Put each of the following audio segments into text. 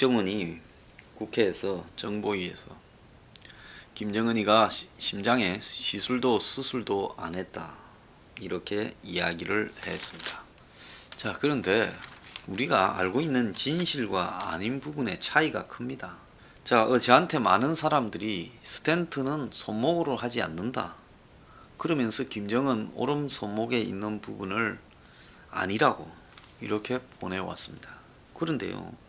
국정원이 국회에서 정보위에서 김정은이가 심장에 시술도 수술도 안 했다 이렇게 이야기를 했습니다. 자, 그런데 우리가 알고 있는 진실과 아닌 부분의 차이가 큽니다. 자, 저한테 많은 사람들이 스텐트는 손목으로 하지 않는다 그러면서 김정은 오른 손목에 있는 부분을 아니라고 이렇게 보내왔습니다. 그런데요,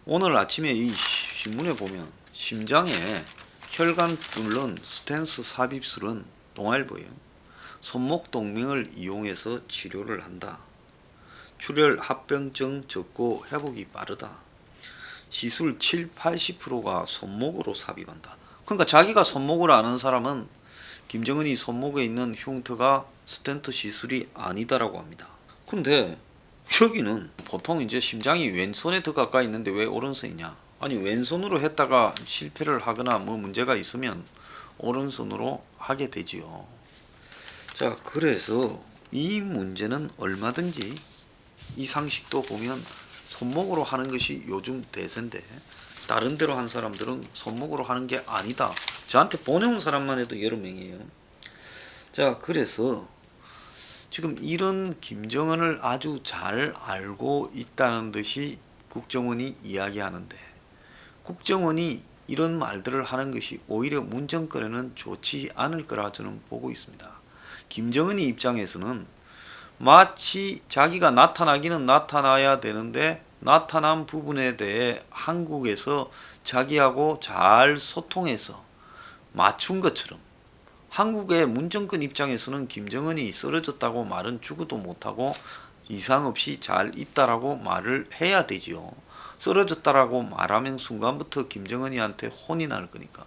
오늘 아침에 이 신문에 보면 심장에 혈관 뚫는 스텐스 삽입술은 동아일보예요. 손목 동맥을 이용해서 치료를 한다. 출혈 합병증 적고 회복이 빠르다. 시술 70~80%가 손목으로 삽입한다. 그러니까 자기가 손목으로 아는 사람은 김정은이 손목에 있는 흉터가 스텐트 시술이 아니다라고 합니다. 그런데 여기는 보통 이제 심장이 왼손에 더 가까이 있는데 왜 오른손이냐? 아니, 왼손으로 했다가 실패를 하거나 뭐 문제가 있으면 오른손으로 하게 되지요. 자, 그래서 이 문제는 얼마든지 이 상식도 보면 손목으로 하는 것이 요즘 대세인데 다른 데로 한 사람들은 손목으로 하는 게 아니다. 저한테 보내온 사람만 해도 여러 명이에요. 자, 그래서 지금 이런 김정은을 아주 잘 알고 있다는 듯이 국정원이 이야기하는데 국정원이 이런 말들을 하는 것이 오히려 문 정권에는 좋지 않을 거라 저는 보고 있습니다. 김정은이 입장에서는 마치 자기가 나타나기는 나타나야 되는데 나타난 부분에 대해 한국에서 자기하고 잘 소통해서 맞춘 것처럼 한국의 문정권 입장에서는 김정은이 쓰러졌다고 말은 죽어도 못하고 이상 없이 잘 있다라고 말을 해야 되지요. 쓰러졌다라고 말하면 순간부터 김정은이한테 혼이 날 거니까.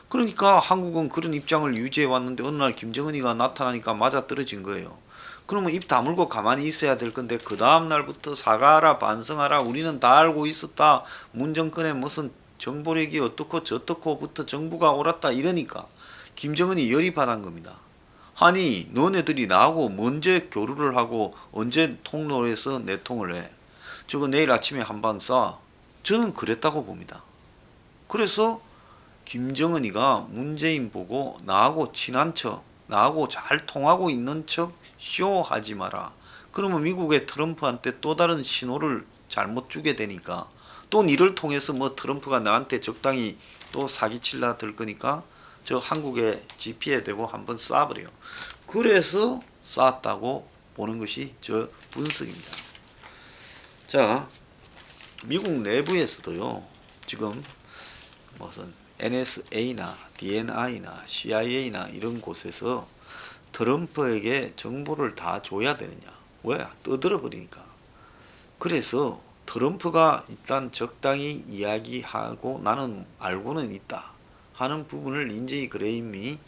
그러니까 한국은 그런 입장을 유지해 왔는데 어느 날 김정은이가 나타나니까 맞아떨어진 거예요. 그러면 입 다물고 가만히 있어야 될 건데 그 다음 날부터 사과하라, 반성하라, 우리는 다 알고 있었다, 문정권에 무슨 정보력이 어떻고 저떻고부터 정부가 옳았다 이러니까 김정은이 열이 받은 겁니다. 아니, 너네들이 나하고 언제 교류를 하고 언제 통로에서 내통을 해? 저거 내일 아침에 한방 쏴. 저는 그랬다고 봅니다. 그래서 김정은이가 문재인 보고 나하고 친한 척, 나하고 잘 통하고 있는 척 쇼하지 마라. 그러면 미국의 트럼프한테 또 다른 신호를 잘못 주게 되니까 또 니를 통해서 뭐 트럼프가 나한테 적당히 또 사기칠라 들 거니까 저 한국에 지피에 대고 한번 쏴버려요. 그래서 쐈다고 보는 것이 저 분석입니다. 자, 미국 내부에서도요, 지금 무슨 NSA나 DNI나 CIA나 이런 곳에서 트럼프에게 정보를 다 줘야 되느냐? 왜? 떠들어버리니까. 그래서 트럼프가 일단 적당히 이야기하고 나는 알고는 있다 하는 부분을 린제이 그레임이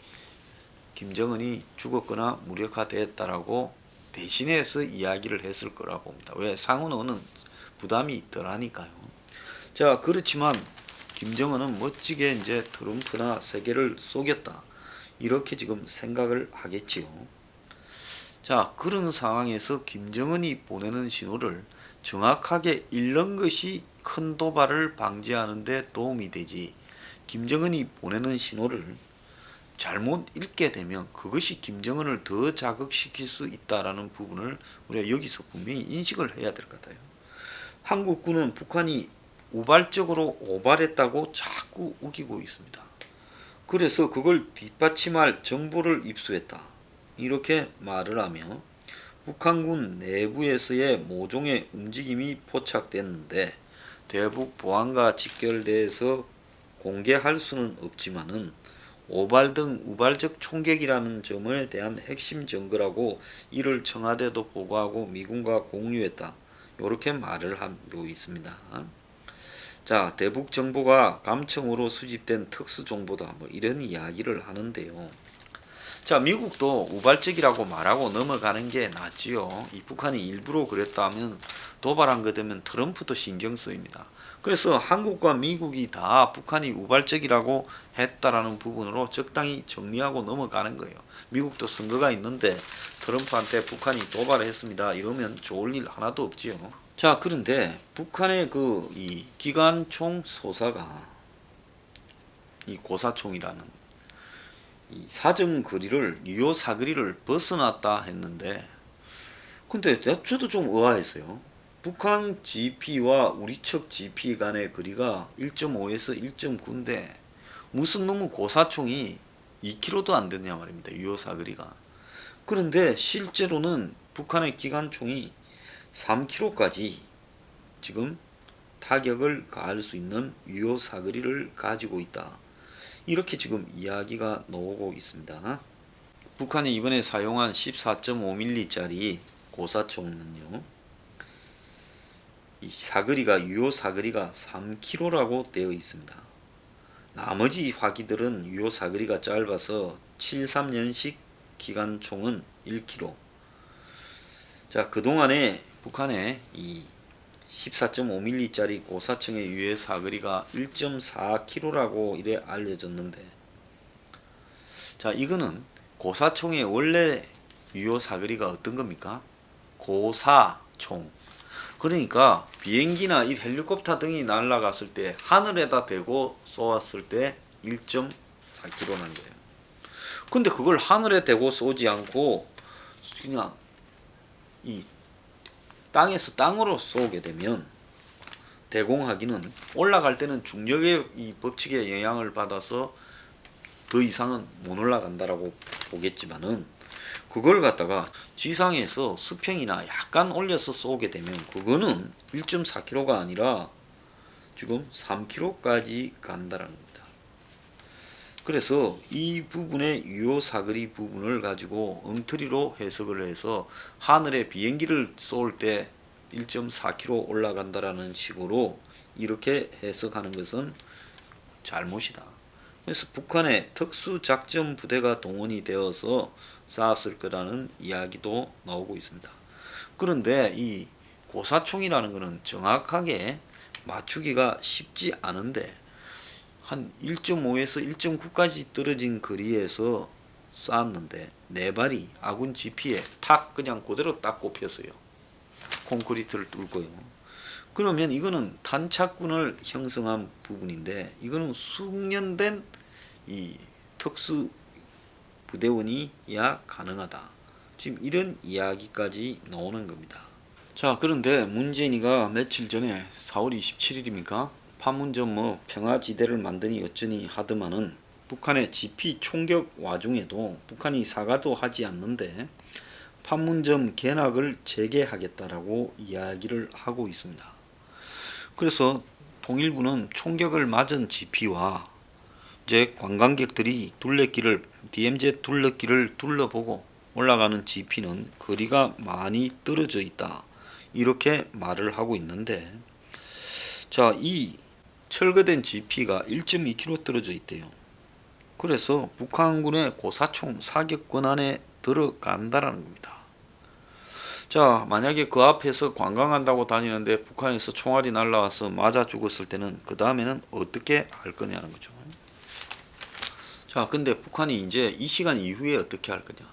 김정은이 죽었거나 무력화됐다라고 대신해서 이야기를 했을 거라 봅니다. 왜? 상훈호는 부담이 덜하니까요. 자, 그렇지만 김정은은 멋지게 이제 트럼프나 세계를 속였다 이렇게 지금 생각을 하겠지요. 자, 그런 상황에서 김정은이 보내는 신호를 정확하게 읽는 것이 큰 도발을 방지하는 데 도움이 되지, 김정은이 보내는 신호를 잘못 읽게 되면 그것이 김정은을 더 자극시킬 수 있다라는 부분을 우리가 여기서 분명히 인식을 해야 될 것 같아요. 한국군은 북한이 우발적으로 오발했다고 자꾸 우기고 있습니다. 그래서 그걸 뒷받침할 정보를 입수했다 이렇게 말을 하며 북한군 내부에서의 모종의 움직임이 포착됐는데 대북 보안과 직결돼서 공개할 수는 없지만은 오발 등 우발적 총격이라는 점에 대한 핵심 증거라고 이를 청와대도 보고하고 미군과 공유했다 이렇게 말을 하고 있습니다. 자, 대북 정보가 감청으로 수집된 특수 정보다 뭐 이런 이야기를 하는데요. 자, 미국도 우발적이라고 말하고 넘어가는 게 낫지요. 이 북한이 일부러 그랬다면 도발한 거 되면 트럼프도 신경 쓰입니다. 그래서 한국과 미국이 다 북한이 우발적이라고 했다라는 부분으로 적당히 정리하고 넘어가는 거예요. 미국도 선거가 있는데 트럼프한테 북한이 도발했습니다 이러면 좋을 일 하나도 없지요. 자, 그런데 북한의 그 이 기관총 소사가 이 고사총이라는 이 사정거리를 유효 사거리를 벗어났다 했는데, 근데 저도 좀 의아해서요. 북한 GP와 우리 측 GP 간의 거리가 1.5에서 1.9인데 무슨 놈의 고사총이 2km도 안 되냐 말입니다. 유효 사거리가. 그런데 실제로는 북한의 기관총이 3km까지 지금 타격을 가할 수 있는 유효 사거리를 가지고 있다. 이렇게 지금 이야기가 나오고 있습니다. 북한이 이번에 사용한 14.5mm짜리 고사총은요, 이 사거리가 유효 사거리가 3km라고 되어 있습니다. 나머지 화기들은 유효 사거리가 짧아서 73년식 기관총은 1km. 자, 그동안에 북한의 이 14.5mm짜리 고사총의 유효 사거리가 1.4km라고 이래 알려졌는데, 자, 이거는 고사총의 원래 유효 사거리가 어떤 겁니까? 고사총. 그러니까 비행기나 이 헬리콥터 등이 날아갔을 때 하늘에다 대고 쏘았을 때 1.4km라는 거예요. 근데 그걸 하늘에 대고 쏘지 않고 그냥 이 땅에서 땅으로 쏘게 되면 대공하기는 올라갈 때는 중력의 이 법칙의 영향을 받아서 더 이상은 못 올라간다라고 보겠지만은, 그걸 갖다가 지상에서 수평이나 약간 올려서 쏘게 되면 그거는 1.4km가 아니라 지금 3km까지 간다라는 겁니다. 그래서 이 부분의 유효 사거리 부분을 가지고 엉터리로 해석을 해서 하늘에 비행기를 쏠 때 1.4km 올라간다라는 식으로 이렇게 해석하는 것은 잘못이다. 그래서 북한의 특수작전부대가 동원이 되어서 쐈을 거라는 이야기도 나오고 있습니다. 그런데 이 고사총이라는 것은 정확하게 맞추기가 쉽지 않은데 한 1.5에서 1.9까지 떨어진 거리에서 쐈는데 네 발이 아군 GP에 탁 그냥 그대로 딱 꼽혔어요. 콘크리트를 뚫고요. 그러면 이거는 탄착군을 형성한 부분인데, 이거는 숙련된 이 특수 부대원이야 가능하다. 지금 이런 이야기까지 나오는 겁니다. 자, 그런데 문재인이가 며칠 전에 4월 27일입니까? 판문점 뭐 평화지대를 만드니 어쩌니 하더만은 북한의 GP 총격 와중에도 북한이 사과도 하지 않는데 판문점 개락을 재개하겠다라고 이야기를 하고 있습니다. 그래서 통일부는 총격을 맞은 GP와 이제 관광객들이 DMZ 둘레길을 둘러보고 올라가는 GP는 거리가 많이 떨어져 있다. 이렇게 말을 하고 있는데, 자, 이 철거된 GP가 1.2km 떨어져 있대요. 그래서 북한군의 고사총 사격권 안에 들어간다라는 겁니다. 자, 만약에 그 앞에서 관광한다고 다니는데 북한에서 총알이 날라와서 맞아 죽었을 때는 그 다음에는 어떻게 할 거냐는 거죠. 자, 근데 북한이 이제 이 시간 이후에 어떻게 할 거냐.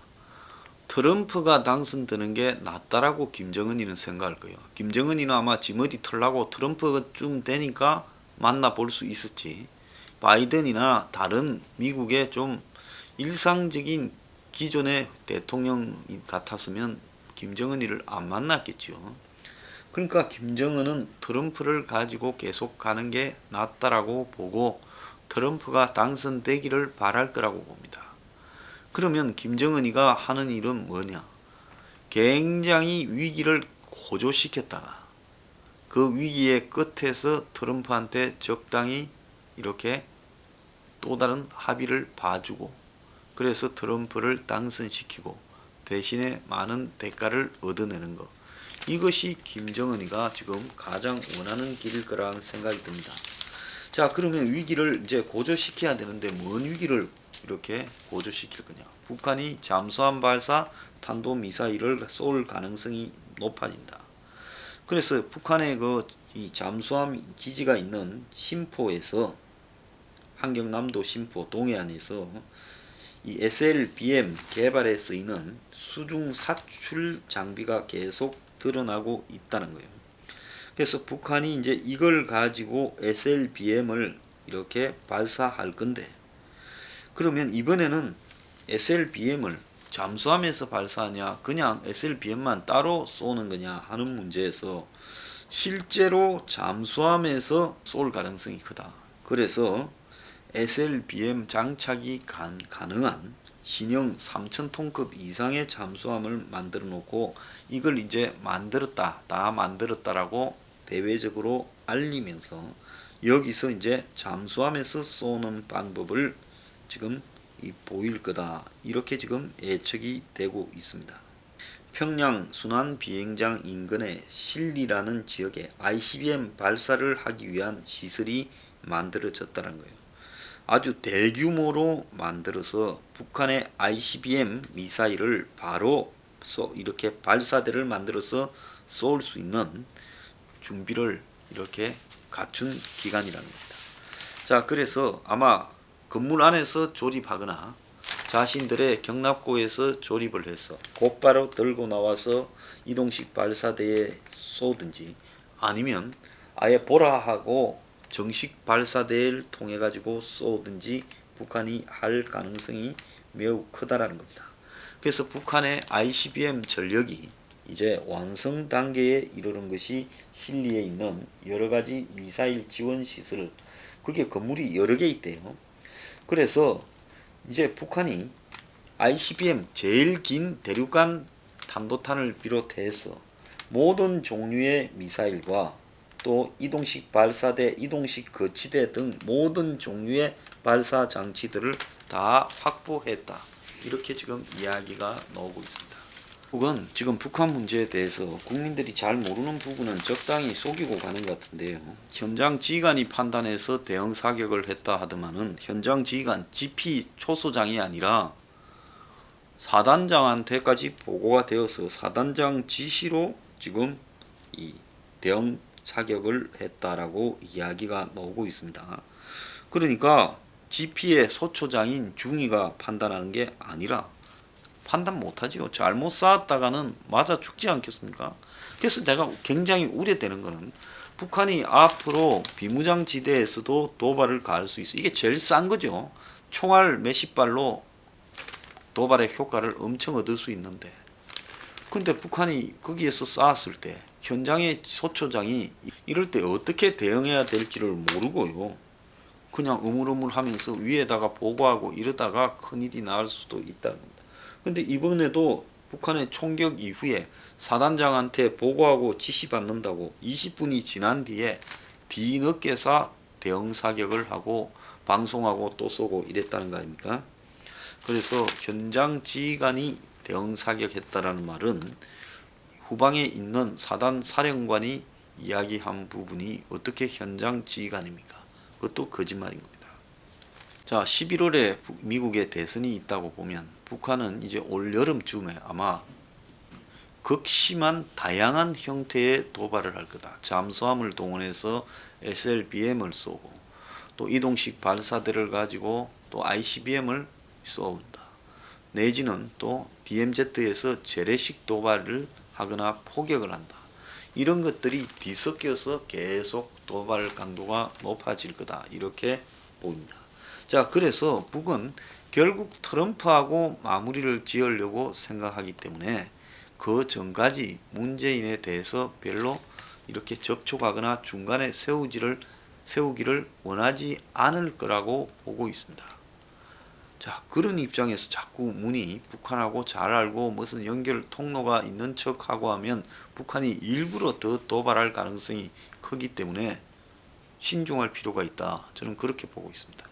트럼프가 당선되는 게 낫다라고 김정은이는 생각할 거예요. 김정은이는 아마 지머리 털라고 트럼프가 좀 되니까 만나볼 수 있었지, 바이든이나 다른 미국의 좀 일상적인 기존의 대통령 같았으면 김정은이를 안 만났겠죠. 그러니까 김정은은 트럼프를 가지고 계속 가는 게 낫다라고 보고 트럼프가 당선되기를 바랄 거라고 봅니다. 그러면 김정은이가 하는 일은 뭐냐? 굉장히 위기를 고조시켰다가 그 위기의 끝에서 트럼프한테 적당히 이렇게 또 다른 합의를 봐주고, 그래서 트럼프를 당선시키고 대신에 많은 대가를 얻어내는 것, 이것이 김정은이가 지금 가장 원하는 길일 거라는 생각이 듭니다. 자, 그러면 위기를 이제 고조시켜야 되는데 뭔 위기를 이렇게 고조시킬 거냐? 북한이 잠수함 발사 탄도미사일을 쏠 가능성이 높아진다. 그래서 북한의 이 잠수함 기지가 있는 심포에서, 한경남도 심포 동해안에서 이 SLBM 개발에 쓰이는 수중 사출 장비가 계속 드러나고 있다는 거예요. 그래서 북한이 이제 이걸 가지고 SLBM을 이렇게 발사할 건데, 그러면 이번에는 SLBM을 잠수함에서 발사하냐 그냥 SLBM만 따로 쏘는 거냐 하는 문제에서 실제로 잠수함에서 쏠 가능성이 크다. 그래서 SLBM 장착이 가능한 신형 3000톤급 이상의 잠수함을 만들어 놓고 이걸 이제 다 만들었다라고 대외적으로 알리면서 여기서 이제 잠수함에서 쏘는 방법을 지금 보일 거다. 이렇게 지금 예측이 되고 있습니다. 평양 순환비행장 인근의 실리라는 지역에 ICBM 발사를 하기 위한 시설이 만들어졌다는 거예요. 아주 대규모로 만들어서 북한의 ICBM 미사일을 바로 이렇게 발사대를 만들어서 쏠 수 있는 준비를 이렇게 갖춘 기관이라는 겁니다. 자, 그래서 아마 건물 안에서 조립하거나 자신들의 경납고에서 조립을 해서 곧바로 들고 나와서 이동식 발사대에 쏘든지 아니면 아예 보라하고 정식 발사대를 통해 가지고 쏘든지 북한이 할 가능성이 매우 크다라는 겁니다. 그래서 북한의 ICBM 전력이 이제 완성 단계에 이르는 것이 실리에 있는 여러 가지 미사일 지원 시설, 그게 건물이 여러 개 있대요. 그래서 이제 북한이 ICBM 제일 긴 대륙간 탄도탄을 비롯해서 모든 종류의 미사일과 또 이동식 발사대, 이동식 거치대 등 모든 종류의 발사 장치들을 다 확보했다. 이렇게 지금 이야기가 나오고 있습니다. 혹은 지금 북한 문제에 대해서 국민들이 잘 모르는 부분은 적당히 속이고 가는 것 같은데요. 현장 지휘관이 판단해서 대응 사격을 했다 하더만은 현장 지휘관 GP 초소장이 아니라 사단장한테까지 보고가 되어서 사단장 지시로 지금 이 대응 사격을 했다라고 이야기가 나오고 있습니다. 그러니까 GP의 소초장인 중위가 판단하는 게 아니라 판단 못하지요. 잘못 쌓았다가는 맞아 죽지 않겠습니까? 그래서 내가 굉장히 우려되는 거는 북한이 앞으로 비무장지대에서도 도발을 가할 수 있어. 이게 제일 싼 거죠. 총알 몇십 발로 도발의 효과를 엄청 얻을 수 있는데, 근데 북한이 거기에서 쌓았을 때 현장의 소초장이 이럴 때 어떻게 대응해야 될지를 모르고요. 그냥 우물우물하면서 위에다가 보고하고 이러다가 큰일이 날 수도 있다는 겁니다. 근데 이번에도 북한의 총격 이후에 사단장한테 보고하고 지시받는다고 20분이 지난 뒤에 뒤늦게서 대응 사격을 하고 방송하고 또 쏘고 이랬다는 거 아닙니까? 그래서 현장 지휘관이 대응 사격했다라는 말은 후방에 있는 사단 사령관이 이야기한 부분이 어떻게 현장 지휘관입니까? 그것도 거짓말인 겁니다. 자, 11월에 미국의 대선이 있다고 보면 북한은 이제 올 여름쯤에 아마 극심한 다양한 형태의 도발을 할 거다. 잠수함을 동원해서 SLBM을 쏘고 또 이동식 발사대를 가지고 또 ICBM을 쏘는다. 내지는 또 DMZ에서 재래식 도발을 하거나 포격을 한다. 이런 것들이 뒤섞여서 계속 도발 강도가 높아질 거다. 이렇게 보입니다. 자, 그래서 북은 결국 트럼프하고 마무리를 지으려고 생각하기 때문에 그 전까지 문재인에 대해서 별로 이렇게 접촉하거나 중간에 세우기를 원하지 않을 거라고 보고 있습니다. 자, 그런 입장에서 자꾸 문이 북한하고 잘 알고 무슨 연결 통로가 있는 척하고 하면 북한이 일부러 더 도발할 가능성이 크기 때문에 신중할 필요가 있다. 저는 그렇게 보고 있습니다.